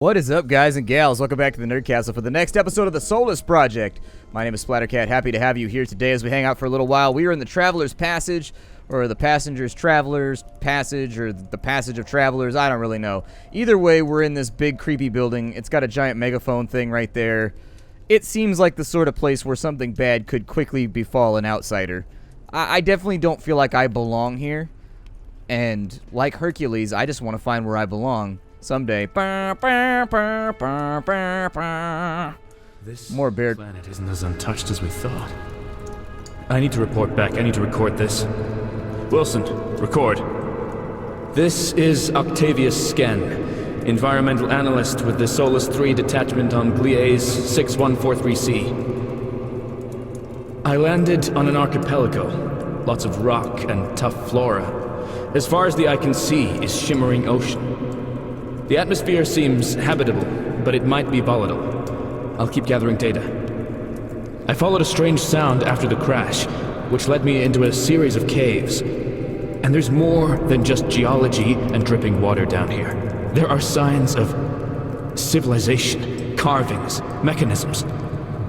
What is up, guys and gals? Welcome back to the Nerdcastle for the next episode of the Solus Project. My name is Splattercat. Happy to have you here today as we hang out for a little while. We are in the Traveler's Passage, or the Passenger's Traveler's Passage, or the Passage of Travelers. I don't really know. Either way, we're in this big, creepy building. It's got a giant megaphone thing right there. It seems like the sort of place where something bad could quickly befall an outsider. I definitely don't feel like I belong here. And like Hercules, I just want to find where I belong. Someday. This more bear. planet isn't as untouched as we thought. I need to report back. I need to record this. Wilson, record. This is Octavius Sken, environmental analyst with the Solus 3 detachment on Gliese 6143C. I landed on an archipelago. Lots of rock and tough flora. As far as the eye can see is shimmering ocean. The atmosphere seems habitable, but it might be volatile. I'll keep gathering data. I followed a strange sound after the crash, which led me into a series of caves. And there's more than just geology and dripping water down here. There are signs of civilization, carvings, mechanisms,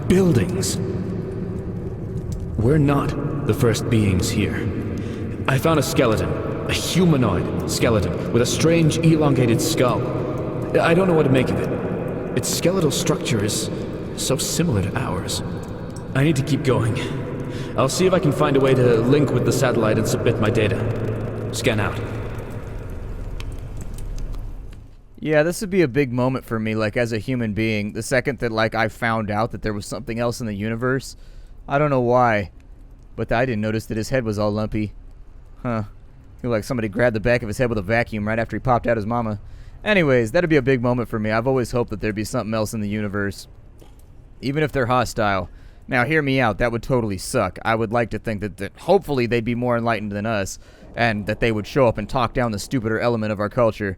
buildings. We're not the first beings here. I found a skeleton. A humanoid skeleton with a strange elongated skull. I don't know what to make of it. Its skeletal structure is so similar to ours. I need to keep going. I'll see if I can find a way to link with the satellite and submit my data. Scan out. Yeah, this would be a big moment for me, like, as a human being. The second that, like, I found out that there was something else in the universe. I don't know why, but I didn't notice that his head was all lumpy. Huh. Feel like somebody grabbed the back of his head with a vacuum right after he popped out his mama. Anyways, that'd be a big moment for me. I've always hoped that there'd be something else in the universe. Even if they're hostile. Now, hear me out. That would totally suck. I would like to think that hopefully they'd be more enlightened than us, and that they would show up and talk down the stupider element of our culture.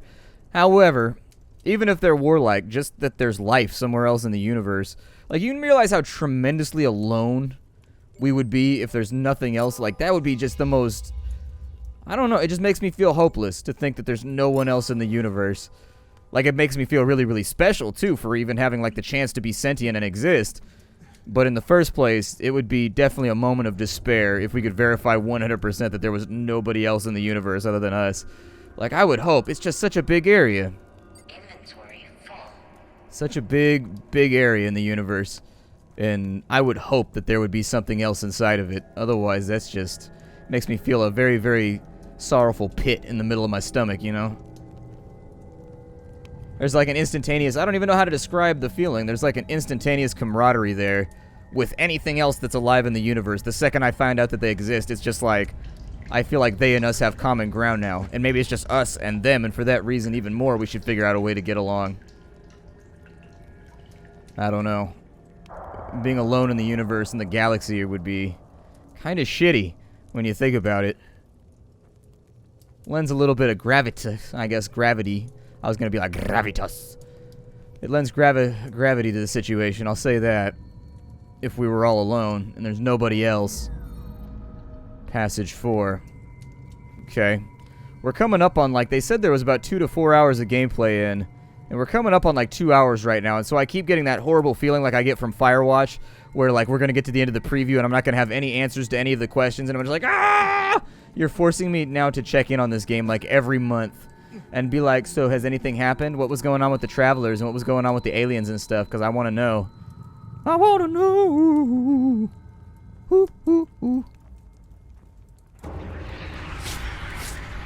However, even if they're warlike, just that there's life somewhere else in the universe. Like, you can realize how tremendously alone we would be if there's nothing else. Like, that would be just the most... I don't know, it just makes me feel hopeless to think that there's no one else in the universe. Like, it makes me feel really, really special, too, for even having, like, the chance to be sentient and exist. But in the first place, it would be definitely a moment of despair if we could verify 100% that there was nobody else in the universe other than us. Like, I would hope. It's just such a big area. Inventory full. Such a big, big area in the universe. And I would hope that there would be something else inside of it. Otherwise, that's just... makes me feel a very, very... sorrowful pit in the middle of my stomach, you know? There's like an instantaneous... I don't even know how to describe the feeling. There's like an instantaneous camaraderie there with anything else that's alive in the universe. The second I find out that they exist, it's just like... I feel like they and us have common ground now. And maybe it's just us and them, and for that reason even more, we should figure out a way to get along. I don't know. Being alone in the universe and the galaxy would be kind of shitty when you think about it. Lends a little bit of gravitas, I guess, gravity. I was going to be like, gravitas. It lends gravity to the situation, I'll say that. If we were all alone, and there's nobody else. Passage 4. Okay. We're coming up on, like, they said there was about 2 to 4 hours of gameplay in. And we're coming up on, like, 2 hours right now. And so I keep getting that horrible feeling like I get from Firewatch, where, like, we're going to get to the end of the preview, and I'm not going to have any answers to any of the questions, and I'm just like, ah! You're forcing me now to check in on this game like every month and be like, so has anything happened? What was going on with the travelers and what was going on with the aliens and stuff? Because I want to know. I want to know. Ooh, ooh, ooh.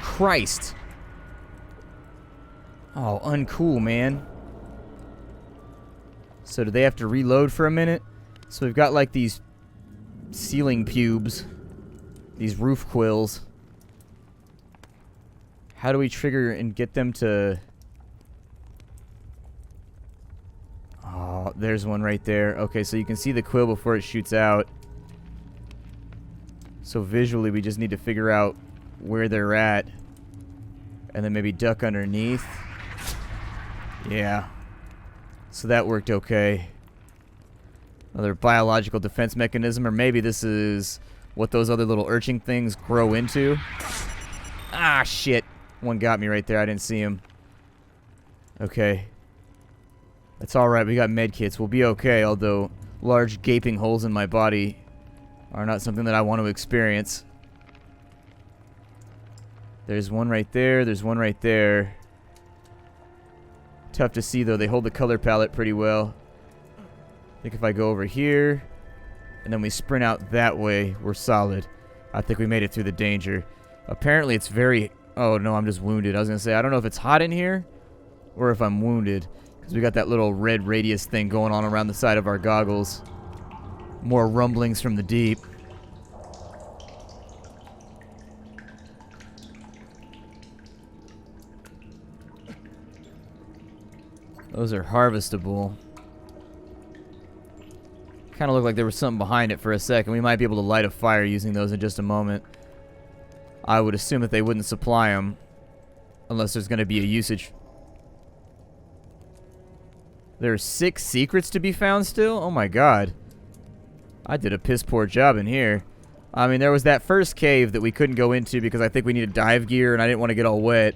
Christ. Oh, uncool, man. So do they have to reload for a minute? So we've got like these ceiling pubes. These roof quills. How do we trigger and get them to... Oh, there's one right there. Okay, so you can see the quill before it shoots out. So visually, we just need to figure out where they're at. And then maybe duck underneath. Yeah. So that worked okay. Another biological defense mechanism, or maybe this is... what those other little urchin things grow into. Ah, shit. One got me right there. I didn't see him. Okay. It's alright, we got medkits. We'll be okay, although large gaping holes in my body are not something that I want to experience. There's one right there. There's one right there. Tough to see, though. They hold the color palette pretty well. I think if I go over here, and then we sprint out that way, we're solid. I think we made it through the danger. Apparently, it's very... Oh, no, I'm just wounded. I was going to say, I don't know if it's hot in here, or if I'm wounded. Because we got that little red radius thing going on around the side of our goggles. More rumblings from the deep. Those are harvestable. Kind of looked like there was something behind it for a second. We might be able to light a fire using those in just a moment. I would assume that they wouldn't supply them unless there's going to be a usage. There's 6 secrets to be found still? Oh my god. I did a piss poor job in here. I mean, there was that first cave that we couldn't go into because I think we needed dive gear and I didn't want to get all wet.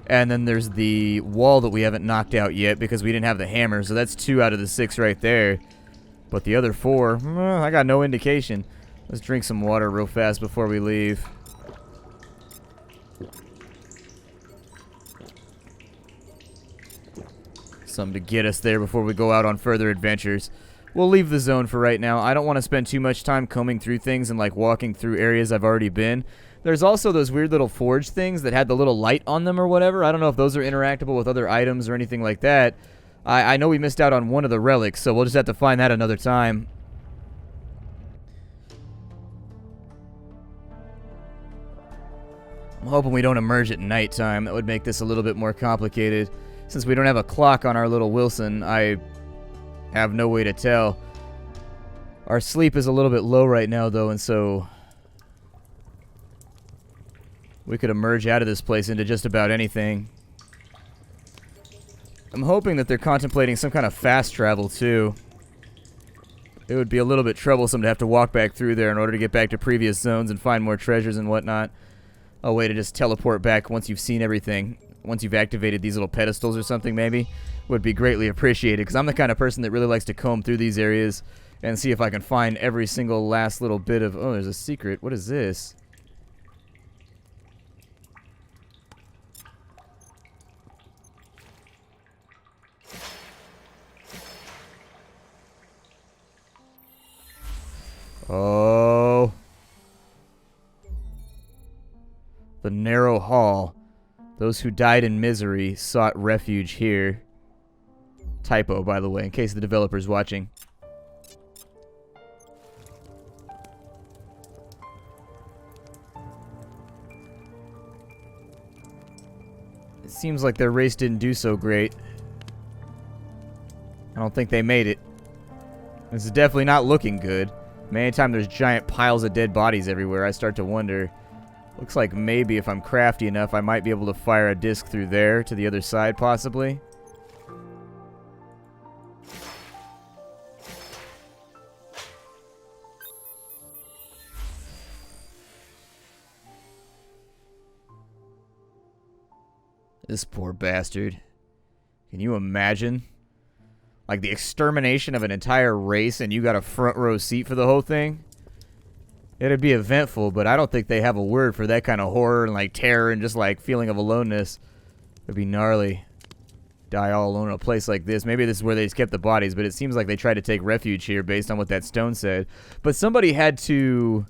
And then there's the wall that we haven't knocked out yet because we didn't have the hammer. So that's 2 out of the 6 right there. But the other 4, I got no indication. Let's drink some water real fast before we leave. Something to get us there before we go out on further adventures. We'll leave the zone for right now. I don't want to spend too much time combing through things and like walking through areas I've already been. There's also those weird little forge things that had the little light on them or whatever. I don't know if those are interactable with other items or anything like that. I know we missed out on one of the relics, so we'll just have to find that another time. I'm hoping we don't emerge at nighttime. That would make this a little bit more complicated. Since we don't have a clock on our little Wilson, I have no way to tell. Our sleep is a little bit low right now, though, and so we could emerge out of this place into just about anything. I'm hoping that they're contemplating some kind of fast travel, too. It would be a little bit troublesome to have to walk back through there in order to get back to previous zones and find more treasures and whatnot. A way to just teleport back once you've seen everything. Once you've activated these little pedestals or something, maybe, would be greatly appreciated. Because I'm the kind of person that really likes to comb through these areas and see if I can find every single last little bit of... Oh, there's a secret. What is this? Oh. The narrow hall. Those who died in misery sought refuge here. Typo, by the way, in case the developer's watching. It seems like their race didn't do so great. I don't think they made it. This is definitely not looking good. Anytime there's giant piles of dead bodies everywhere, I start to wonder. Looks like maybe if I'm crafty enough, I might be able to fire a disc through there to the other side, possibly. This poor bastard. Can you imagine? Like the extermination of an entire race and you got a front row seat for the whole thing? It'd be eventful, but I don't think they have a word for that kind of horror and like terror and just like feeling of aloneness. It'd be gnarly. Die all alone in a place like this. Maybe this is where they just kept the bodies, but it seems like they tried to take refuge here based on what that stone said. But somebody had to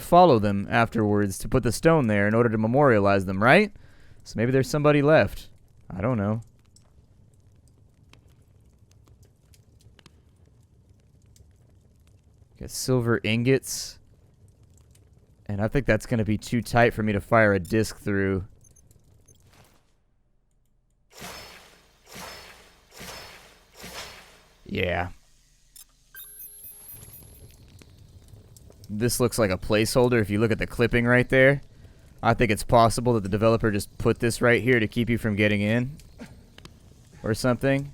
follow them afterwards to put the stone there in order to memorialize them, right? So maybe there's somebody left. I don't know. Got silver ingots. And I think that's going to be too tight for me to fire a disc through. Yeah. This looks like a placeholder if you look at the clipping right there. I think it's possible that the developer just put this right here to keep you from getting in. Or something.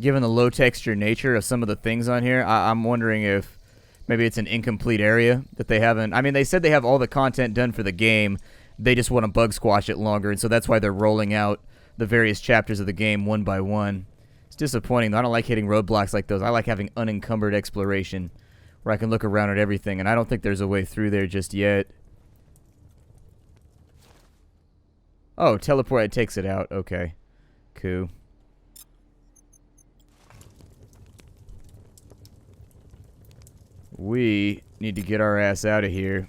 Given the low texture nature of some of the things on here, I'm wondering if maybe it's an incomplete area that they haven't... I mean, they said they have all the content done for the game. they just want to bug squash it longer, and so that's why they're rolling out the various chapters of the game one by one. It's disappointing, though. I don't like hitting roadblocks like those. I like having unencumbered exploration where I can look around at everything, and I don't think there's a way through there just yet. Oh, teleport, it takes it out. Okay. Cool. We need to get our ass out of here.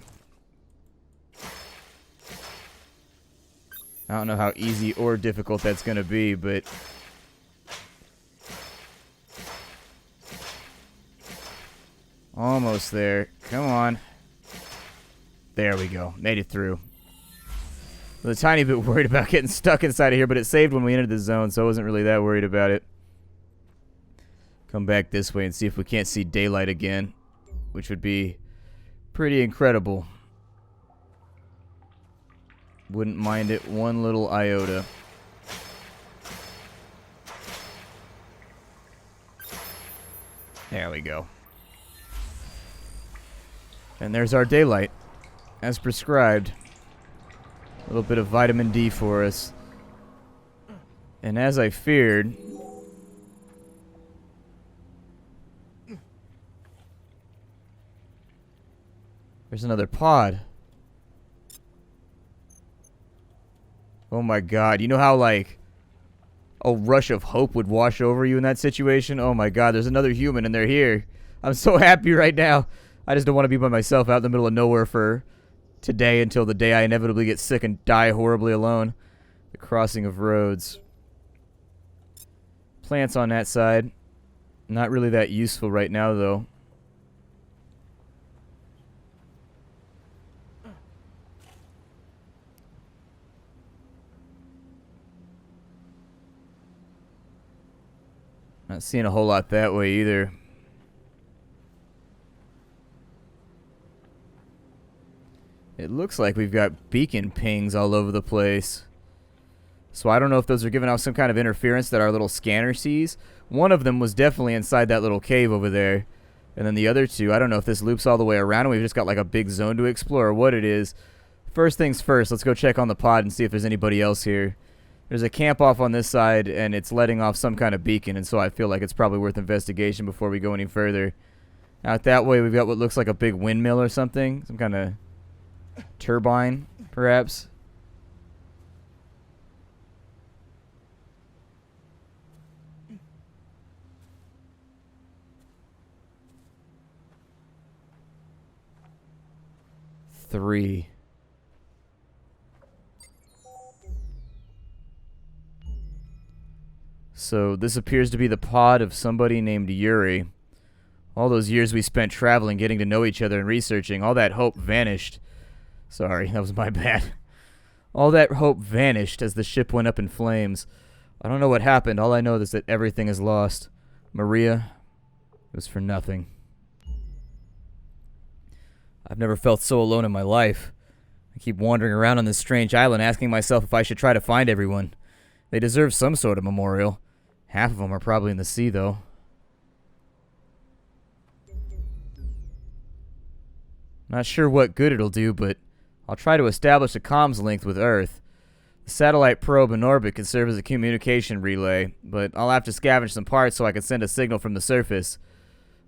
I don't know how easy or difficult that's going to be, but... almost there. Come on. There we go. Made it through. I was a tiny bit worried about getting stuck inside of here, but it saved when we entered the zone, so I wasn't really that worried about it. Come back this way and see if we can't see daylight again, which would be pretty incredible. Wouldn't mind it one little iota. There we go. And there's our daylight, as prescribed. A little bit of vitamin D for us. And as I feared... there's another pod. Oh my god. You know how, like, a rush of hope would wash over you in that situation? Oh my god, there's another human and they're here. I'm so happy right now. I just don't want to be by myself out in the middle of nowhere for today until the day I inevitably get sick and die horribly alone. The crossing of roads. Plants on that side. Not really that useful right now, though. Not seeing a whole lot that way either. It looks like we've got beacon pings all over the place. So I don't know if those are giving off some kind of interference that our little scanner sees. One of them was definitely inside that little cave over there. And then the other two, I don't know if this loops all the way around and we've just got like a big zone to explore or what it is. First things first, let's go check on the pod and see if there's anybody else here. There's a camp off on this side and it's letting off some kind of beacon, and so I feel like it's probably worth investigation before we go any further. Out that way we've got what looks like a big windmill or something. Some kind of turbine, perhaps. Three. So this appears to be the pod of somebody named Yuri. All those years we spent traveling, getting to know each other and researching, all that hope vanished. Sorry, that was my bad. All that hope vanished as the ship went up in flames. I don't know what happened. All I know is that everything is lost. Maria, it was for nothing. I've never felt so alone in my life. I keep wandering around on this strange island asking myself if I should try to find everyone. They deserve some sort of memorial. Half of them are probably in the sea, though. Not sure what good it'll do, but I'll try to establish a comms link with Earth. The satellite probe in orbit can serve as a communication relay, but I'll have to scavenge some parts so I can send a signal from the surface.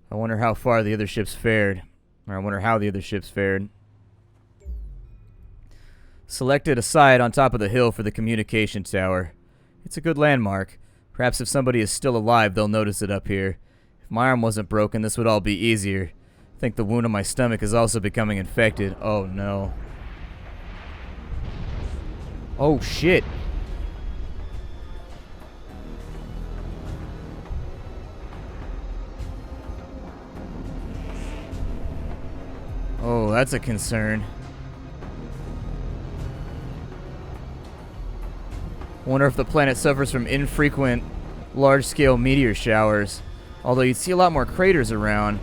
I wonder how far the other ships fared. Or I wonder how the other ships fared. Selected a site on top of the hill for the communication tower. It's a good landmark. Perhaps if somebody is still alive, they'll notice it up here. If my arm wasn't broken, this would all be easier. I think the wound on my stomach is also becoming infected. Oh, no. Oh, shit. Oh, that's a concern. Wonder if the planet suffers from infrequent, large-scale meteor showers. Although you'd see a lot more craters around.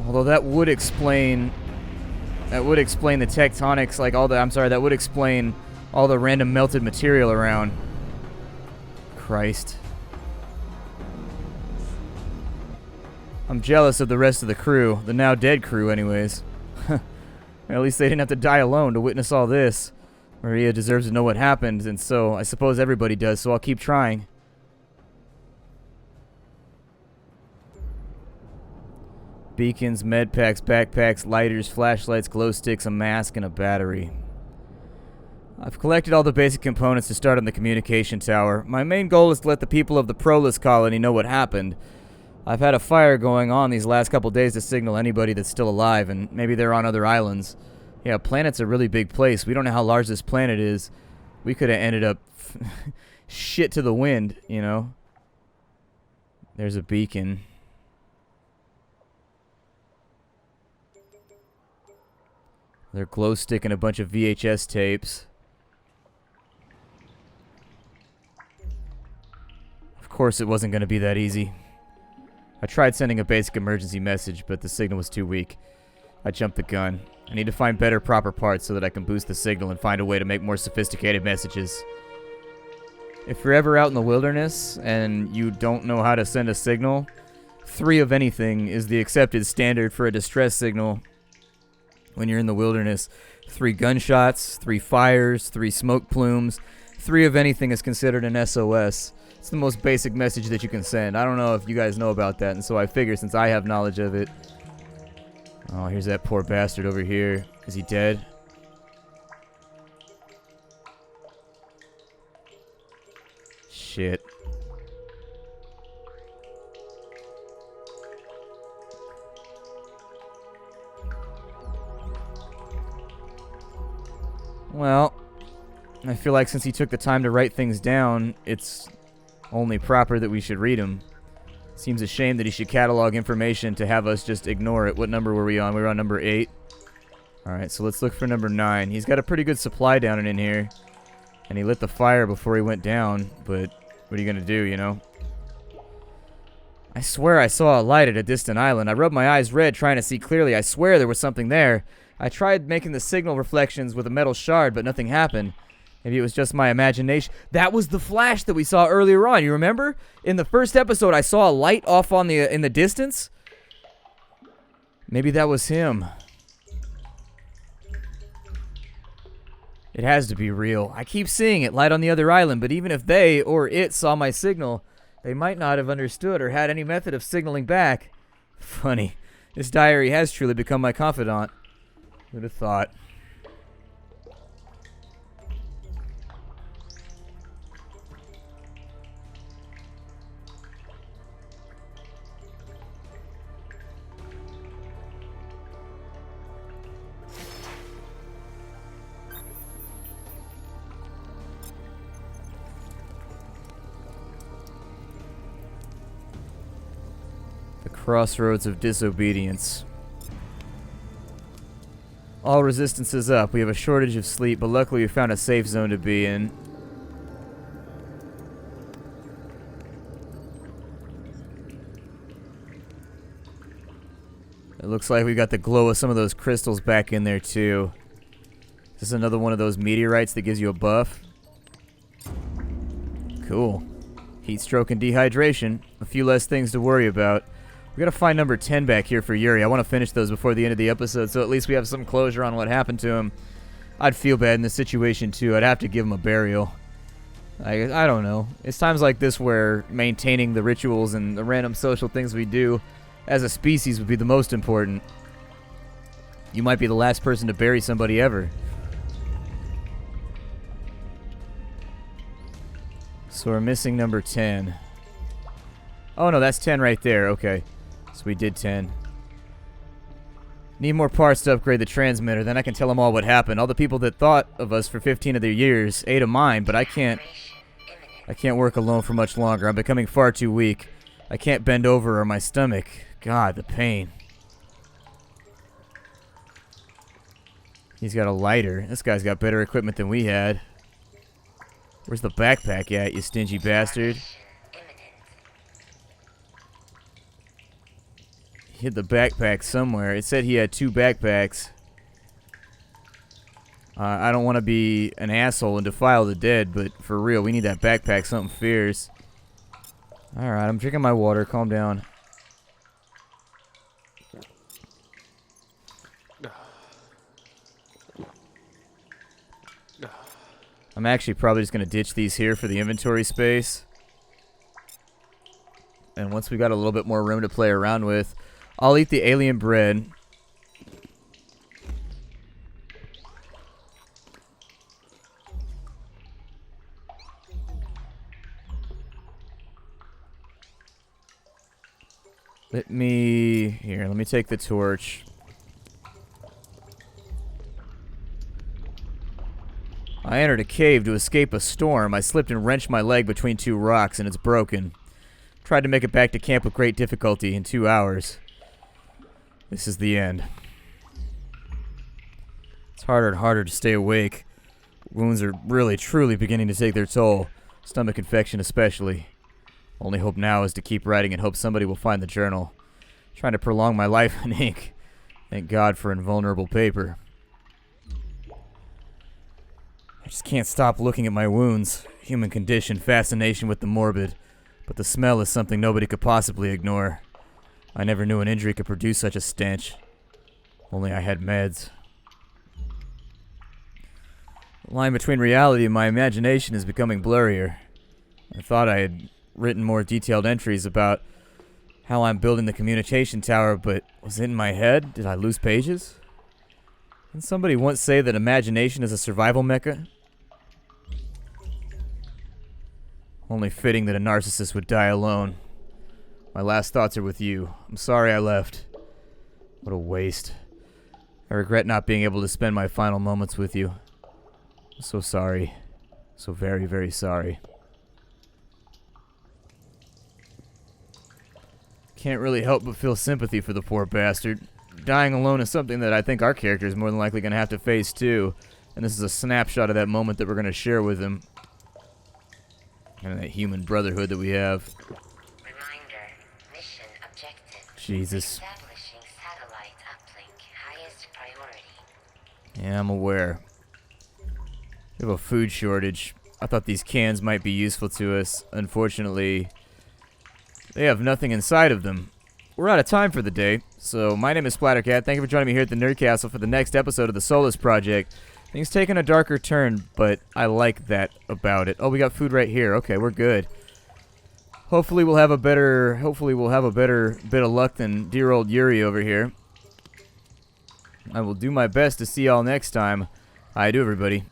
Although that would explain the tectonics, like all the, that would explain all the random melted material around. Christ. I'm jealous of the rest of the crew, the now dead crew anyways. At least they didn't have to die alone to witness all this. Maria deserves to know what happened, and so I suppose everybody does, so I'll keep trying. Beacons, med packs, backpacks, lighters, flashlights, glow sticks, a mask, and a battery. I've collected all the basic components to start on the communication tower. My main goal is to let the people of the Prolus colony know what happened. I've had a fire going on these last couple days to signal anybody that's still alive, and maybe they're on other islands. Yeah, planet's a really big place. We don't know how large this planet is. We could have ended up shit to the wind, you know. There's a beacon. Their glow stick and a bunch of VHS tapes. Of course it wasn't going to be that easy. I tried sending a basic emergency message, but the signal was too weak. I jumped the gun. I need to find better proper parts so that I can boost the signal and find a way to make more sophisticated messages. If you're ever out in the wilderness and you don't know how to send a signal, 3 of anything is the accepted standard for a distress signal. When you're in the wilderness, 3 gunshots, 3 fires, 3 smoke plumes, 3 of anything is considered an SOS. It's the most basic message that you can send. I don't know if you guys know about that, and so I figure since I have knowledge of it. Oh, here's that poor bastard over here. Is he dead? Shit. Well, I feel like since he took the time to write things down, it's only proper that we should read them. Seems a shame that he should catalog information to have us just ignore it. What number were we on? We were on number 8. Alright, so let's look for number 9. He's got a pretty good supply down in here. And he lit the fire before he went down, but what are you going to do, you know? I swear I saw a light at a distant island. I rubbed my eyes red trying to see clearly. I swear there was something there. I tried making the signal reflections with a metal shard, but nothing happened. Maybe it was just my imagination. That was the flash that we saw earlier on. You remember? In the first episode, I saw a light off on in the distance. Maybe that was him. It has to be real. I keep seeing it light on the other island, but even if they or it saw my signal, they might not have understood or had any method of signaling back. Funny. This diary has truly become my confidant. Who'd have thought? The crossroads of disobedience. All resistance is up. We have a shortage of sleep, but luckily we found a safe zone to be in. It looks like we got the glow of some of those crystals back in there too. Is this another one of those meteorites that gives you a buff? Cool. Heat stroke and dehydration. A few less things to worry about. We gotta find number 10 back here for Yuri. I want to finish those before the end of the episode, so at least we have some closure on what happened to him. I'd feel bad in this situation, too. I'd have to give him a burial. I don't know. It's times like this where maintaining the rituals and the random social things we do as a species would be the most important. You might be the last person to bury somebody ever. So we're missing number 10. Oh, no, that's 10 right there. Okay. So we did 10. Need more parts to upgrade the transmitter, then I can tell them all what happened. All the people that thought of us for 15 of their years, 8 of mine, but I can't work alone for much longer. I'm becoming far too weak. I can't bend over or my stomach. God, the pain. He's got a lighter. This guy's got better equipment than we had. Where's the backpack at, you stingy bastard? Hid the backpack somewhere. It said he had 2 backpacks. I don't want to be an asshole and defile the dead, but for real, we need that backpack, something fierce. Alright, I'm drinking my water. Calm down. I'm actually probably just going to ditch these here for the inventory space. And once we got a little bit more room to play around with, I'll eat the alien bread. Let me take the torch. I entered a cave to escape a storm. I slipped and wrenched my leg between two rocks, and it's broken. Tried to make it back to camp with great difficulty in 2 hours. This is the end. It's harder and harder to stay awake. Wounds are really, truly beginning to take their toll. Stomach infection especially. Only hope now is to keep writing and hope somebody will find the journal. Trying to prolong my life in ink. Thank God for invulnerable paper. I just can't stop looking at my wounds. Human condition, fascination with the morbid. But the smell is something nobody could possibly ignore. I never knew an injury could produce such a stench. Only I had meds. The line between reality and my imagination is becoming blurrier. I thought I had written more detailed entries about how I'm building the communication tower, but was it in my head? Did I lose pages? Didn't somebody once say that imagination is a survival mecha? Only fitting that a narcissist would die alone. My last thoughts are with you. I'm sorry I left. What a waste. I regret not being able to spend my final moments with you. I'm so sorry. So very, very sorry. Can't really help but feel sympathy for the poor bastard. Dying alone is something that I think our character is more than likely going to have to face too. And this is a snapshot of that moment that we're going to share with him. And that human brotherhood that we have. Reminder, mission objective. Jesus. Establishing satellite uplink, highest priority. Yeah, I'm aware. We have a food shortage. I thought these cans might be useful to us. Unfortunately, they have nothing inside of them. We're out of time for the day. So my name is Splattercat. Thank you for joining me here at the Nerd Castle for the next episode of the Solus Project. Things taking a darker turn, but I like that about it. Oh, we got food right here. Okay, we're good. Hopefully we'll have a better bit of luck than dear old Yuri over here. I will do my best to see y'all next time. I do, everybody.